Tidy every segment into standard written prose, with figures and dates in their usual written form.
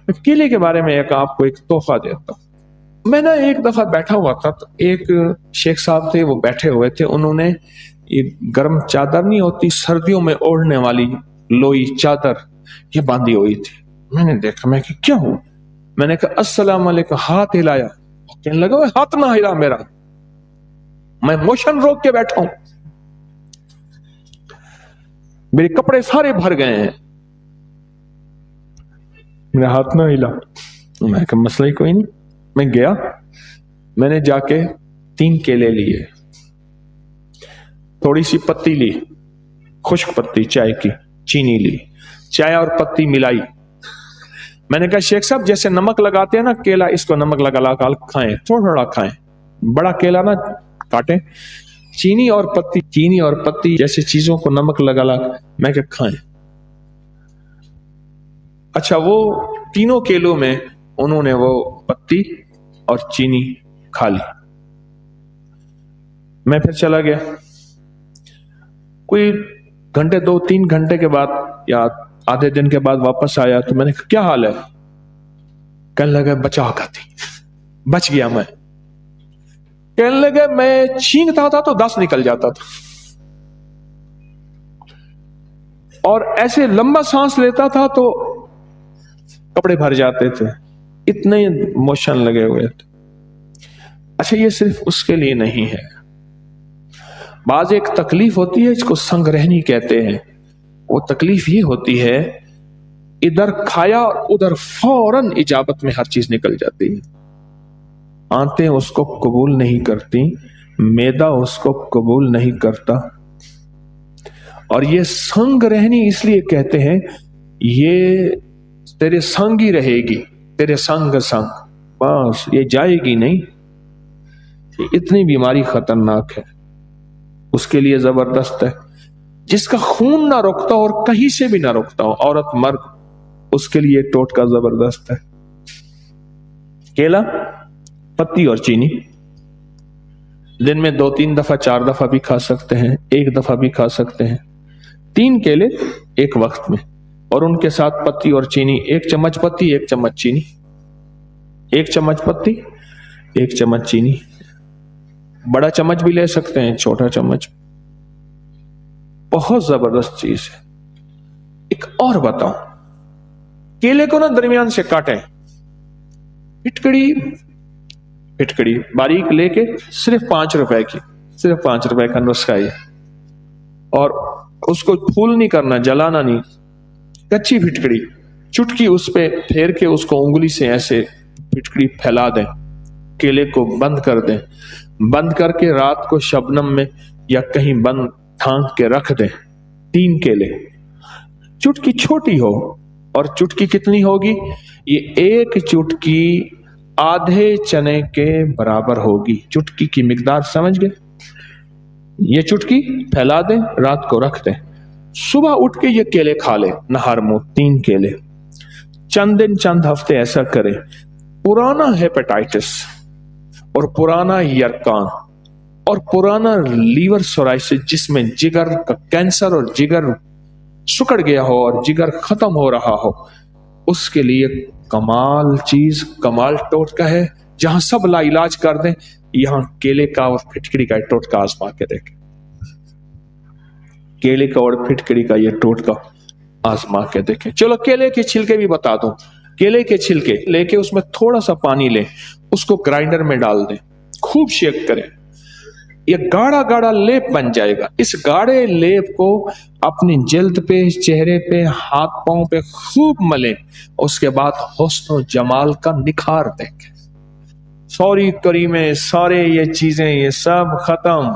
केले के बारे में आपको एक तोहफा देता हूँ। मैं ना एक दफा बैठा हुआ था, तो एक शेख साहब थे, वो बैठे हुए थे, उन्होंने ये गर्म चादर नहीं होती सर्दियों में ओढ़ने वाली लोई चादर, ये बांधी हुई थी। मैंने देखा, मैं कि क्या हुआ? मैंने कहा अस्सलाम वालेकुम, हाथ हिलाया। कहने लगा हाथ ना हिला मेरा, मैं मोशन रोक के बैठा हूं, मेरे कपड़े सारे भर गए हैं, मेरा हाथ ना हिला। मैं कहा मसला ही कोई नहीं। मैं गया, मैंने जाके 3 केले लिए, थोड़ी सी पत्ती ली, खुश्क पत्ती चाय की, चीनी ली, चाय और पत्ती मिलाई। मैंने कहा शेख साहब जैसे नमक लगाते हैं ना केला, इसको नमक लगा लगा खाएं, थोड़ा थोड़ा खाएं, बड़ा केला ना काटें। चीनी और पत्ती जैसे चीजों को नमक लगा लगा मैं क्या खाएं। अच्छा, वो तीनों केलों में उन्होंने वो पत्ती और चीनी खा ली। मैं फिर चला गया। कोई घंटे 2-3 घंटे के बाद या आधे दिन के बाद वापस आया, तो मैंने कहा क्या हाल है? कहने लगा बचा खाती, बच गया मैं। कहने लगे मैं छींकता था तो 10 निकल जाता था, और ऐसे लंबा सांस लेता था तो कपड़े भर जाते थे, इतने मोशन लगे हुए थे। अच्छा, ये सिर्फ उसके लिए नहीं है, बाज एक तकलीफ होती है, इसको संग्रहणी कहते हैं। वो तकलीफ ये होती है, इधर खाया और उधर फौरन इजाबत में हर चीज निकल जाती है। आंतें उसको कबूल नहीं करती, मैदा उसको कबूल नहीं करता। और ये संग्रहणी इसलिए कहते हैं, ये तेरे संग ही रहेगी, तेरे संग संग, बस ये जाएगी नहीं। ये इतनी बीमारी खतरनाक है, उसके लिए जबरदस्त है। जिसका खून ना रुकता और कहीं से भी ना रुकता हो, औरत मर्द, उसके लिए टोटका जबरदस्त है। केला, पत्ती और चीनी दिन में 2-3 दफा 4 दफा भी खा सकते हैं, 1 दफा भी खा सकते हैं। 3 केले एक वक्त में, और उनके साथ पत्ती और चीनी, 1 चम्मच पत्ती 1 चम्मच चीनी, 1 चम्मच पत्ती 1 चम्मच चीनी। बड़ा चम्मच भी ले सकते हैं, छोटा चम्मच। बहुत जबरदस्त चीज है। एक और बताऊं, केले को ना दरमियान से काटें, फिटकड़ी बारीक लेके, सिर्फ 5 रुपए की, सिर्फ 5 रुपए का नुस्खा है। और उसको फूल नहीं करना, जलाना नहीं, कच्ची फिटकड़ी चुटकी उस पे फेर के उसको उंगली से ऐसे फिटकड़ी फैला दें, केले को बंद कर दें, बंद करके रात को शबनम में या कहीं बंद ढांक के रख दें। 3 केले, चुटकी छोटी हो, और चुटकी कितनी होगी? ये 1 चुटकी आधे चने के बराबर होगी। चुटकी की मिकदार समझ गए? ये चुटकी फैला दें, रात को रख दें, सुबह उठ के ये केले खा ले, नहर मुंह 3 केले। चंद दिन चंद हफ्ते ऐसा करें। पुराना हेपेटाइटिस और पुराना यरकान और पुराना लीवर सोराइसिस, जिसमें जिगर का कैंसर और जिगर सुकड़ गया हो और जिगर खत्म हो रहा हो, उसके लिए कमाल चीज, कमाल टोटका है। जहां सब लाइलाज कर दें, यहां केले का और फिटकड़ी का टोटका आजमा के देखें। केले का और फिटकड़ी का ये टोटका आजमा के देखें। चलो केले के छिलके भी बता दूं। केले के छिलके लेके उसमें थोड़ा सा पानी लें, उसको ग्राइंडर में डाल दें, खूब शेक करें, ये गाढ़ा गाढ़ा लेप बन जाएगा। इस गाढ़े लेप को अपनी जल्द पे, चेहरे पे, हाथ पांव पे खूब मलें। उसके बाद हुस्न जमाल का निखार देखें। सॉरी करीमे, सारे ये चीजें ये सब खत्म।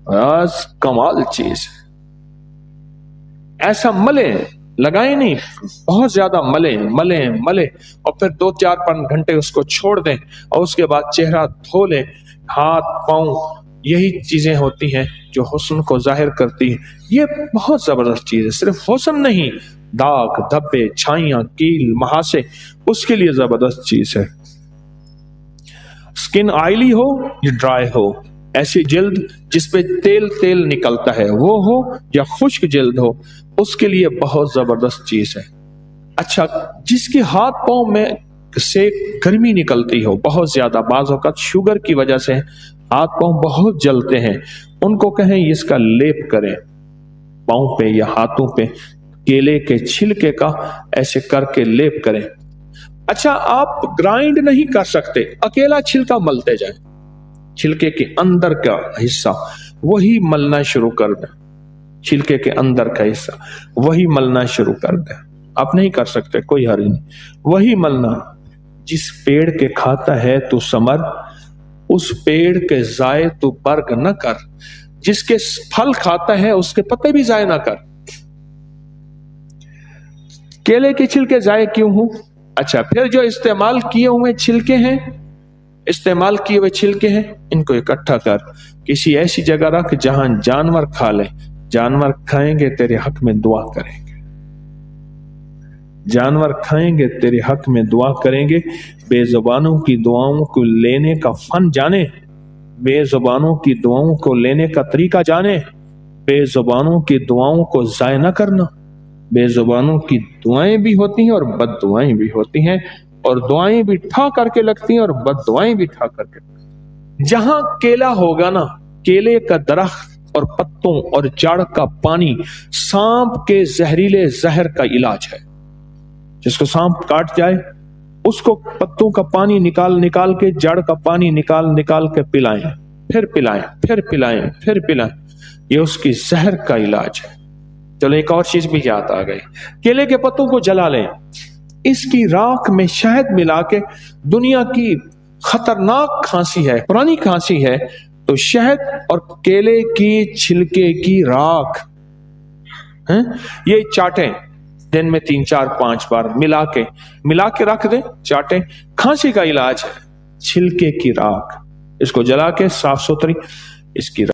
बस कमाल चीज, ऐसा मले, लगाए नहीं, बहुत ज्यादा मले मले मले, और फिर 2-4-5 घंटे उसको छोड़ दें, और उसके बाद चेहरा धो लें, हाथ पांव। यही चीजें होती हैं जो हुस्न को जाहिर करती हैं। ये बहुत जबरदस्त चीज है। सिर्फ हुस्न नहीं, दाग धब्बे, छाइयां, कील, महासे, उसके लिए जबरदस्त चीज है। स्किन ऑयली हो या ड्राई हो, ऐसी जल्द जिसपे तेल तेल निकलता है वो हो, या खुश्क जल्द हो, उसके लिए बहुत जबरदस्त चीज है। अच्छा, जिसके हाथ पांव में से गर्मी निकलती हो बहुत ज्यादा, बाज़ औक़ात शुगर की वजह से हाथ पांव बहुत जलते हैं, उनको कहें इसका लेप करें पांव पे या हाथों पे, केले के छिलके का ऐसे करके लेप करें। अच्छा, आप ग्राइंड नहीं कर सकते, अकेला छिलका मलते जाए, छिलके के अंदर का हिस्सा वही मलना शुरू कर दें, छिलके के अंदर का हिस्सा वही मलना शुरू कर दें। आप नहीं कर सकते, कोई हर्ज नहीं, वही मलना। जिस पेड़ के खाता है तू समर, उस पेड़ के जाए तू बर्ग न कर, जिसके फल खाता है उसके पत्ते भी जाए ना कर। केले के छिलके जाए क्यों हूं? अच्छा, फिर जो इस्तेमाल किए हुए छिलके हैं, इस्तेमाल किए हुए छिलके हैं, इनको इकट्ठा कर किसी ऐसी जगह रख जहां जानवर खा ले। जानवर खाएंगे तेरे हक में दुआ करेंगे, जानवर खाएंगे तेरे हक में दुआ करेंगे। बेजुबानों की दुआओं को लेने का फन जाने, बेजुबानों की दुआओं को लेने का तरीका जाने, बेजुबानों की दुआओं को जाय न करना। बेजुबानों की दुआएं भी होती हैं और बद दुआएं भी होती हैं, और दुआएं भी ठा करके लगती हैं और बद दुआएं भी ठा करके। जहां केला होगा ना, केले का दरख्त और पत्तों और जड़ का पानी सांप के जहरीले जहर का इलाज है। जिसको सांप काट जाए उसको पत्तों का पानी निकाल निकाल के, जड़ का पानी निकाल निकाल के पिलाएं, फिर पिलाएं, फिर पिलाएं, फिर पिलाएं, ये उसकी जहर का इलाज है। चलो एक और चीज भी याद आ गई, केले के पत्तों को जला लें, इसकी राख में शहद मिला के, दुनिया की खतरनाक खांसी है, पुरानी खांसी है, तो शहद और केले की छिलके की राख है, ये चाटें दिन में 3, 4, 5 बार मिला के रख दें, चाटें। खांसी का इलाज है छिलके की राख, इसको जला के साफ सुथरी इसकी